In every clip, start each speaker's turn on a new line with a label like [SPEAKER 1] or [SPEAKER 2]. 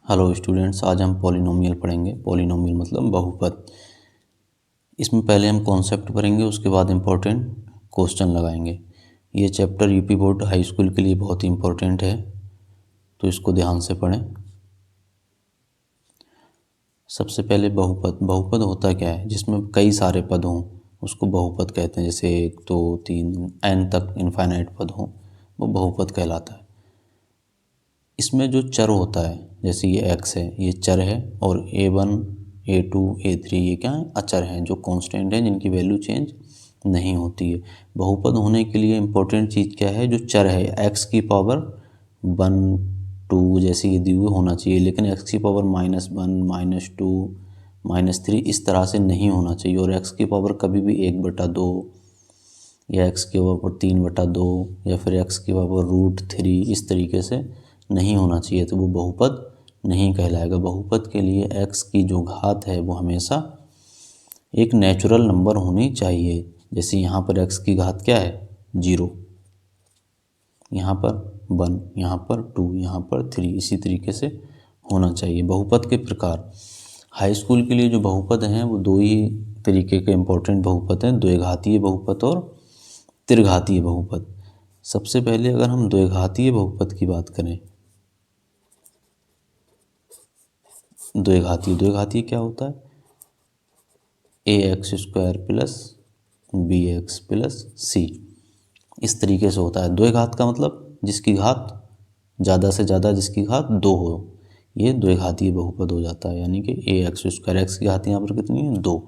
[SPEAKER 1] Hello students, आज हम polynomial पढ़ेंगे। पॉलिनोमियल मतलब बहुपद। इसमें पहले हम कॉन्सेप्ट पढ़ेंगे, उसके बाद इम्पोर्टेंट क्वेश्चन लगाएंगे। ये chapter UP board high school के लिए बहुत ही इम्पोर्टेंट है, तो इसको ध्यान से पढ़ें। सबसे पहले बहुपद। बहुपद होता क्या है? जिसमें कई सारे पद हों उसको बहुपद कहते हैं। जैसे 1 2 3 n तक इनफाइनाइट पद हों, वो बहुपद कहलाता है। इसमें जो चर होता है, जैसे ये x है, ये चर है, और a1 a2 a3 ये क्या है? अचर हैं, जो कांस्टेंट हैं, जिनकी वैल्यू चेंज नहीं होती है। बहुपद होने के लिए इम्पोर्टेंट चीज़ क्या है? जो चर है, x की पावर 1 2 जैसे ये दी हुई होना चाहिए, लेकिन x की पावर -1 -2 -3 इस तरह से नहीं होना चाहिए। और x की पावर कभी भी 1/2 या x की पावर 3/2 या फिर x की पावर √3 इस तरीके से नहीं होना चाहिए, तो वो बहुपद नहीं कहलाएगा। बहुपद के लिए x की जो घात है वो हमेशा एक नेचुरल नंबर होनी चाहिए। जैसे यहाँ पर x की घात क्या है? 0, यहाँ पर 1, यहाँ पर 2, यहाँ पर 3, इसी तरीके से होना चाहिए। बहुपद के प्रकार हाई स्कूल के लिए जो बहुपद हैं वो दो ही तरीके के इम्पोर्टेंट बहुपद हैं, द्विघातीय बहुपद और त्रिघातीय बहुपद। सबसे पहले अगर हम द्विघातीय बहुपद की बात करें, द्विघातीय क्या होता है? ax² plus bx plus c, इस तरीके से होता है। द्विघात का मतलब जिसकी घात ज़्यादा से ज़्यादा, जिसकी घात 2 हो, ये द्विघातीय बहुपद हो जाता है। यानी कि ax² x की घात यहाँ पर कितनी है? 2।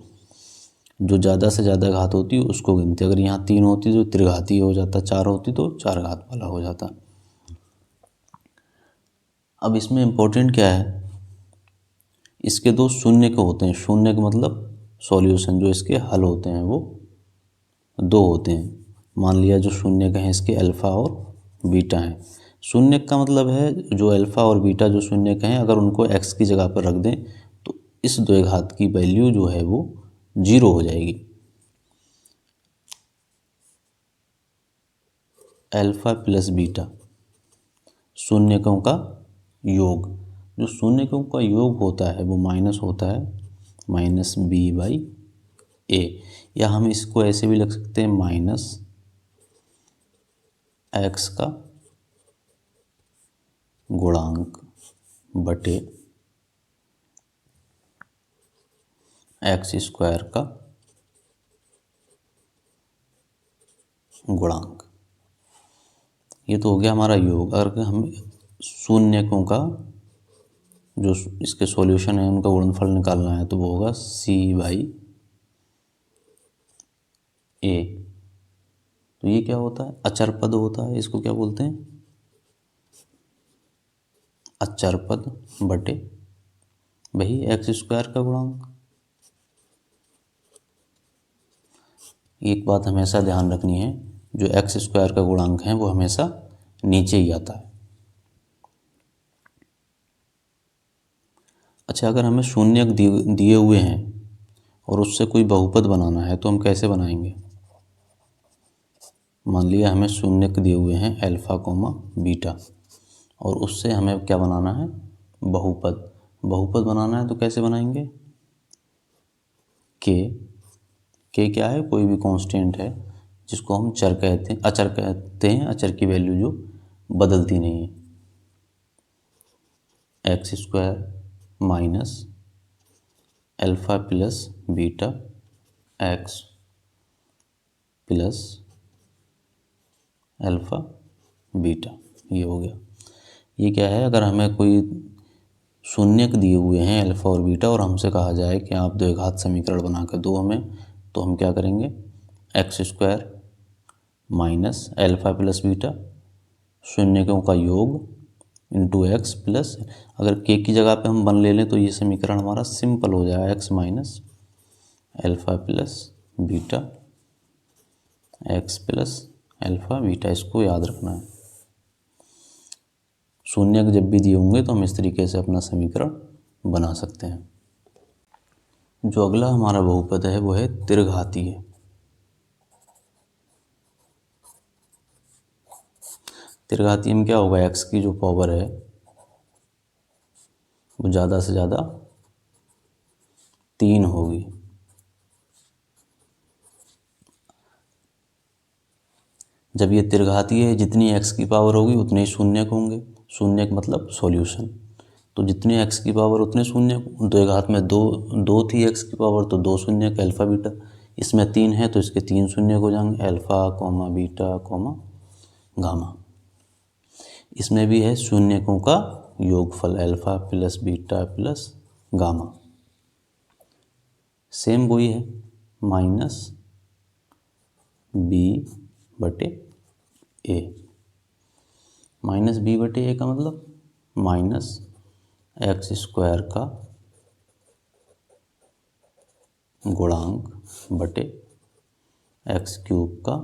[SPEAKER 1] जो ज़्यादा से ज़्यादा घात होती है उसको गिनते। अगर यहाँ 3 होती तो त्रिघातीय हो जाता, 4 होती तो 4 घात वाला हो जाता। अब इसमें इम्पोर्टेंट क्या है? इसके दो शून्य के होते हैं। शून्य का मतलब सॉल्यूशन, जो इसके हल होते हैं वो 2 होते हैं। मान लिया जो शून्य का है इसके अल्फ़ा और बीटा हैं। शून्य का मतलब है जो अल्फ़ा और बीटा जो शून्य का हैं, अगर उनको x की जगह पर रख दें तो इस द्विघात की वैल्यू जो है वो 0 हो जाएगी। अल्फ़ा प्लस बीटा शून्यकों का योग। जो शून्यकों का योग होता है वो माइनस होता है -b/a, या हम इसको ऐसे भी लिख सकते हैं -x का गुणांक बटे x² का गुणांक। ये तो हो गया हमारा योग। अगर हम शून्यकों का जो इसके सॉल्यूशन है उनका गुणनफल निकालना है तो वो होगा c/a। तो ये क्या होता है? अचर पद होता है। इसको क्या बोलते हैं? अचर पद बटे वही x² का गुणांक। एक बात हमेशा ध्यान रखनी है, जो x² का गुणांक है वो हमेशा नीचे ही आता है। अच्छा, अगर हमें शून्यक दिए हुए हैं और उससे कोई बहुपद बनाना है तो हम कैसे बनाएंगे? मान लिया हमें शून्यक दिए हुए हैं अल्फ़ा कोमा बीटा, और उससे हमें क्या बनाना है? बहुपद। बहुपद बनाना है तो कैसे बनाएंगे? के क्या है? कोई भी कांस्टेंट है जिसको हम चर कहते हैं, अचर कहते हैं। अचर की वैल्यू जो बदलती नहीं है। x² minus alpha plus beta x plus alpha beta, ये हो गया। ये क्या है? अगर हमें कोई शून्यक दिए हुए हैं अल्फ़ा और बीटा और हमसे कहा जाए कि आप द्विघात समीकरण बना कर दो हमें, तो हम क्या करेंगे? x² minus alpha plus beta शून्यकों का योग इंटू x प्लस, अगर k की जगह पे हम 1 ले लें तो ये समीकरण हमारा सिंपल हो जाएगा, x minus alpha plus beta x plus alpha beta. इसको याद रखना है। शून्यक जब भी दिए होंगे तो हम इस तरीके से अपना समीकरण बना सकते हैं। जो अगला हमारा बहुपद है वो है त्रिघातीय। त्रिघातीय में क्या होगा? x की जो पावर है वो ज़्यादा से ज़्यादा 3 होगी। जब ये त्रिघातीय है, जितनी x की पावर होगी उतने ही शून्यक होंगे। शून्यक मतलब सॉल्यूशन। तो जितने x की पावर उतने शून्यक। दो घात में दो दो थी x की पावर, तो 2 शून्यक अल्फ़ा बीटा। इसमें 3 है तो इसके 3 शून्यक हो जाएंगे, alpha comma beta comma gamma. इसमें भी है शून्यकों का योगफल, alpha plus beta plus gamma. Same वही है, माइनस बी बटे ए। माइनस बी बटे ए का मतलब माइनस एक्स स्क्वायर का गुणांक बटे एक्स क्यूब का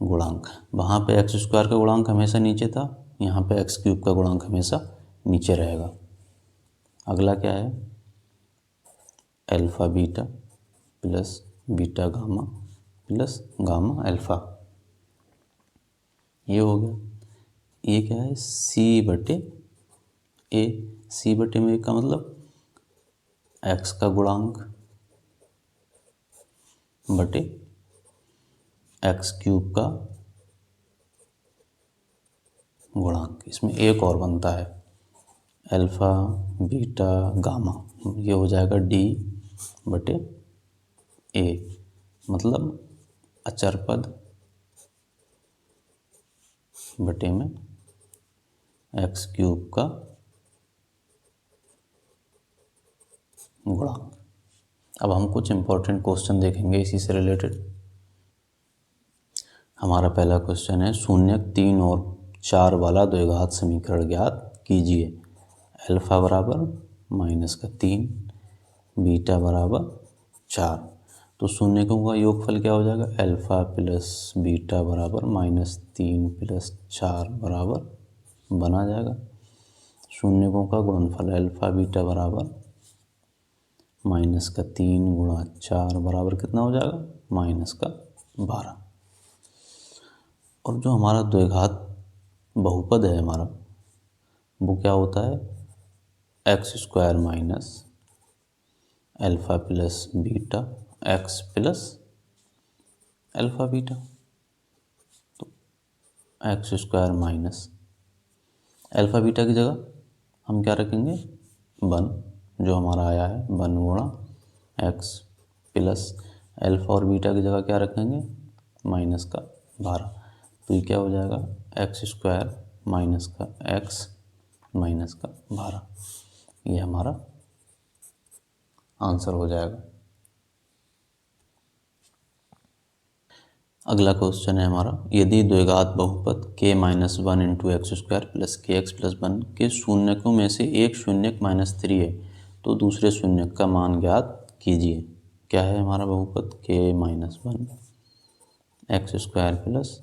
[SPEAKER 1] गुणांक। वहाँ पे एक्स स्क्वायर का गुणांक हमेशा नीचे था, यहाँ पे एक्स क्यूब का गुणांक हमेशा नीचे रहेगा। अगला क्या है, alpha beta plus beta gamma plus gamma alpha. ये हो गया। ये क्या है, सी बटे ए। सी बटे में का मतलब एक्स का गुणांक बटे एक्स क्यूब का गुणांक। इसमें एक और बनता है अल्फ़ा बीटा गामा, ये हो जाएगा डी बटे ए, मतलब अचर पद बटे में एक्स क्यूब का गुणांक। अब हम कुछ इम्पोर्टेंट क्वेश्चन देखेंगे इसी से रिलेटेड। हमारा पहला क्वेश्चन है, शून्यक 3 और 4 वाला द्विघात समीकरण ज्ञात कीजिए। अल्फ़ा बराबर -3, बीटा बराबर 4। तो शून्यकों का योगफल क्या हो जाएगा, अल्फ़ा प्लस बीटा बराबर -3 प्लस 4 बराबर बना जाएगा। शून्यकों का गुणनफल अल्फ़ा बीटा बराबर -3 गुणा 4 बराबर कितना हो जाएगा, -12। और जो हमारा द्विघात बहुपद है हमारा, वो क्या होता है, x square minus alpha plus beta x plus alpha beta. तो x square minus alpha beta की जगह हम क्या रखेंगे, 1, जो हमारा आया है 1 गुणा एक्स प्लस अल्फ़ा और बीटा की जगह क्या रखेंगे, -12। तो ये क्या हो जाएगा, एक्स स्क्वायर माइनस का एक्स माइनस का 12। ये हमारा आंसर हो जाएगा। अगला क्वेश्चन है हमारा, यदि द्विघात बहुपद k-1 into x square plus के एक्स प्लस 1 के शून्यकों में से एक शून्यक -3 है, तो दूसरे शून्यक का मान ज्ञात कीजिए। क्या है हमारा बहुपद, k-1 एक्स स्क्वायर प्लस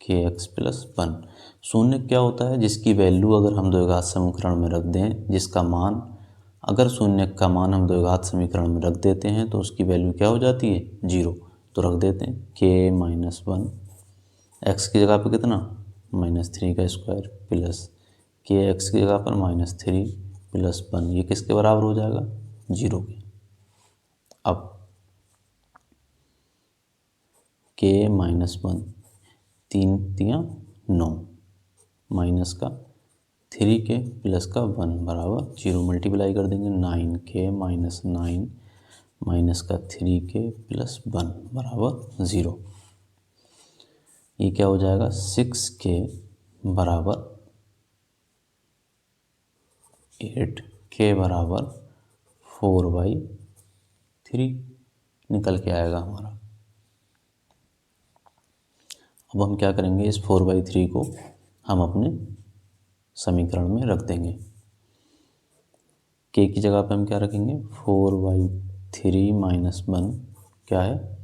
[SPEAKER 1] के एक्स प्लस 1। शून्यक क्या होता है, जिसकी वैल्यू अगर हम द्विघात समीकरण में रख दें, जिसका मान, अगर शून्यक का मान हम द्विघात समीकरण में रख देते हैं तो उसकी वैल्यू क्या हो जाती है, 0। तो रख देते हैं k-1, एक्स की जगह पर कितना, -3 का स्क्वायर प्लस के एक्स की जगह पर -3 प्लस 1, ये किसके बराबर हो जाएगा, 0 के। अब k-1, 3 तियाँ 9, माइनस का 3 के प्लस का 1 बराबर 0, मल्टीप्लाई कर देंगे 9k-9 माइनस का 3k प्लस 1 बराबर 0। ये क्या हो जाएगा, 6k बराबर 8, k बराबर 4/3 निकल के आएगा हमारा। अब हम क्या करेंगे, इस 4/3 को हम अपने समीकरण में रख देंगे। k की जगह पे हम क्या रखेंगे, 4/3 माइनस 1 क्या है,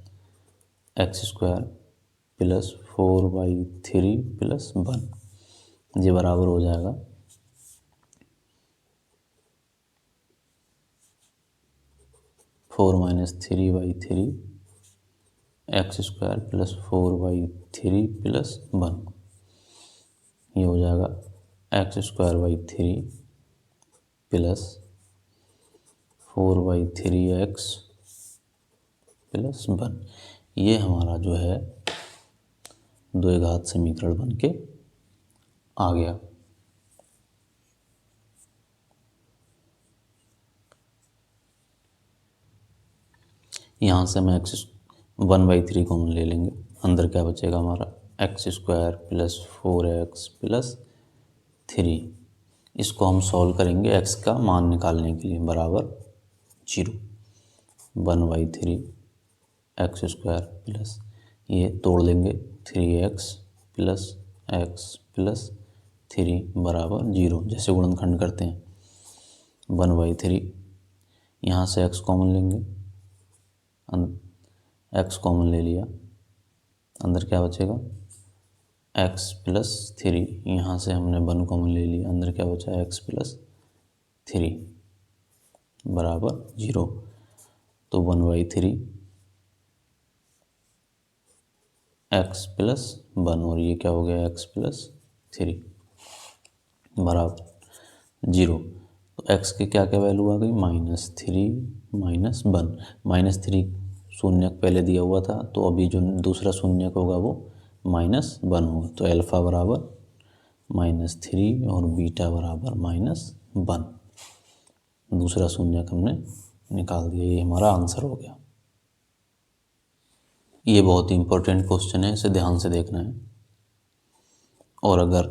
[SPEAKER 1] एक्स स्क्वायर प्लस 4/3 प्लस 1, ये बराबर हो जाएगा 4 - 3/3 एक्स स्क्वायर प्लस 4/3 प्लस 1, ये हो जाएगा x square by 3 plus 4/3x plus 1, ये हमारा जो है द्विघात समीकरण बन के आ गया। यहाँ से हम एक्स 1/3 कॉमन ले लेंगे, अंदर क्या बचेगा हमारा x square plus 4x plus 3। इसको हम सॉल्व करेंगे एक्स का मान निकालने के लिए, बराबर 0। 1/3 एक्स स्क्वायर प्लस, ये तोड़ देंगे 3x प्लस 3 बराबर 0, जैसे गुणनखंड करते हैं। 1/3, यहाँ से x कॉमन लेंगे, x कॉमन ले लिया, अंदर क्या बचेगा x प्लस 3, यहाँ से हमने 1 कॉमन ले लिया, अंदर क्या बचा x प्लस 3 बराबर 0। तो 1/3 x प्लस 1, और ये क्या हो गया x प्लस 3 बराबर 0। तो x के क्या क्या वैल्यू आ गई, -3 -1, -3 शून्यक पहले दिया हुआ था, तो अभी जो दूसरा शून्यक होगा वो -1 होगा। तो अल्फ़ा बराबर -3 और बीटा बराबर -1, दूसरा शून्यक हमने निकाल दिया। ये हमारा आंसर हो गया। ये बहुत ही इम्पोर्टेंट क्वेश्चन है, इसे ध्यान से देखना है। और अगर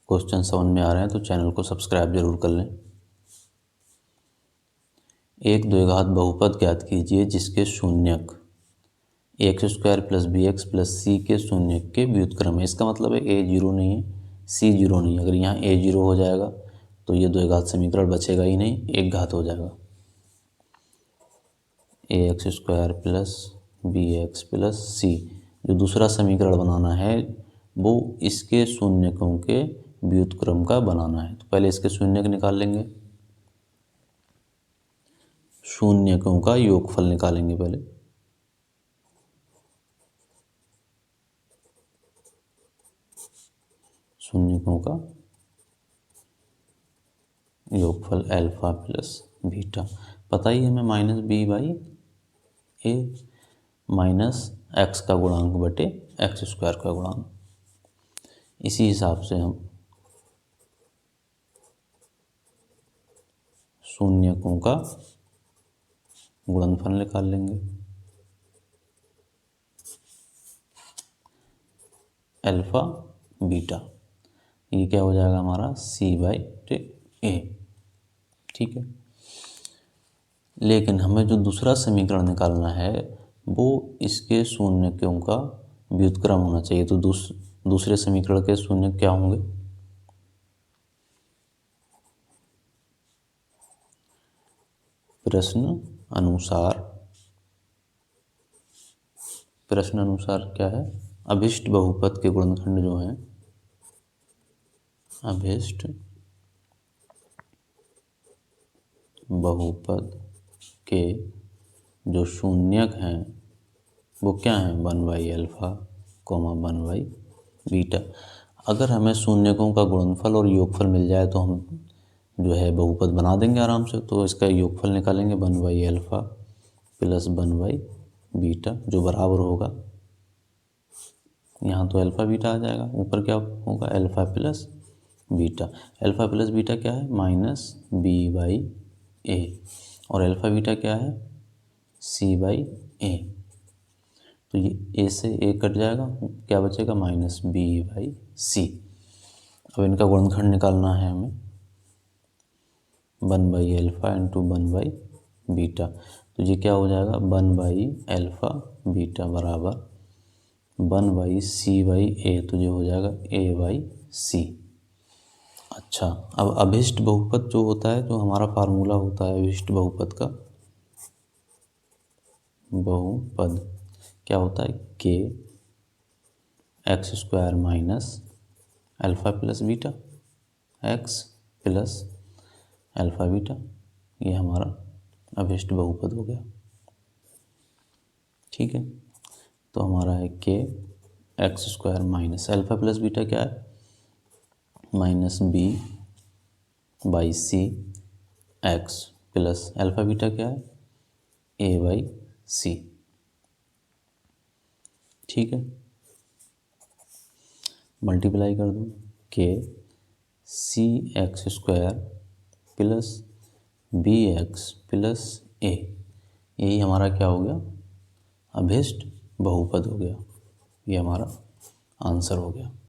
[SPEAKER 1] क्वेश्चन समझ में आ रहे हैं तो चैनल को सब्सक्राइब जरूर कर लें। एक द्विघात बहुपद ज्ञात कीजिए जिसके शून्यक x square plus b x plus c के शून्यक के व्युत्क्रम है। इसका मतलब है ए 0 नहीं है, सी 0 नहीं है। अगर यहाँ ए 0 हो जाएगा तो ये द्विघात समीकरण बचेगा ही नहीं, एक घात हो जाएगा। A x square plus b x plus c, जो दूसरा समीकरण बनाना है वो इसके शून्यकों के व्युत्क्रम का बनाना है। तो पहले इसके शून्यक निकाल लेंगे, शून्यकों का योगफल निकालेंगे पहले। शून्यकों का योगफल अल्फा प्लस बीटा, पता ही हमें -b/a माइनस एक्स का गुणांक बटे एक्स स्क्वायर का गुणांक। इसी हिसाब से हम शून्यकों का गुणनफल निकाल लेंगे। अल्फा बीटा, ये क्या हो जाएगा हमारा c/a, ठीक है। लेकिन हमें जो दूसरा समीकरण निकालना है वो इसके शून्यकों का व्युत्क्रम होना चाहिए। तो दूसरे समीकरण के शून्य क्या होंगे, प्रश्न अनुसार क्या है, अभिष्ट बहुपद के गुणनखंड जो हैं, अभिष्ट बहुपद के जो शून्यक हैं वो क्या हैं, 1/अल्फा, 1/बीटा। अगर हमें शून्यकों का गुणनफल और योगफल मिल जाए तो हम जो है बहुपद बना देंगे आराम से। तो इसका योगफल निकालेंगे 1/अल्फा प्लस 1/बीटा, जो बराबर होगा, यहाँ तो अल्फ़ा बीटा आ जाएगा, ऊपर क्या होगा alpha plus beta. Alpha plus beta क्या है, -b/a, और अल्फ़ा बीटा क्या है, c/a। तो ये a से a कट जाएगा, क्या बचेगा -b/c। अब इनका गुणनखंड निकालना है हमें, 1/अल्फा इंटू 1/बीटा। तो ये क्या हो जाएगा, 1/अल्फा बीटा बराबर 1/c/a, तो ये हो जाएगा a/c। अच्छा, अब अभिष्ट बहुपद जो होता है, जो हमारा फार्मूला होता है अभिष्ट बहुपद का, बहुपद क्या होता है, k x square minus alpha plus beta x plus alpha beta, ये हमारा अभिष्ट बहुपद हो गया, ठीक है। तो हमारा है k x square minus alpha plus beta क्या है, minus b by c x plus alpha beta क्या है, ए बाई सी। ठीक है, मल्टीप्लाई कर दो के c x square plus b x plus a, यही हमारा क्या हो गया, अभिष्ट बहुपद हो गया। ये हमारा आंसर हो गया।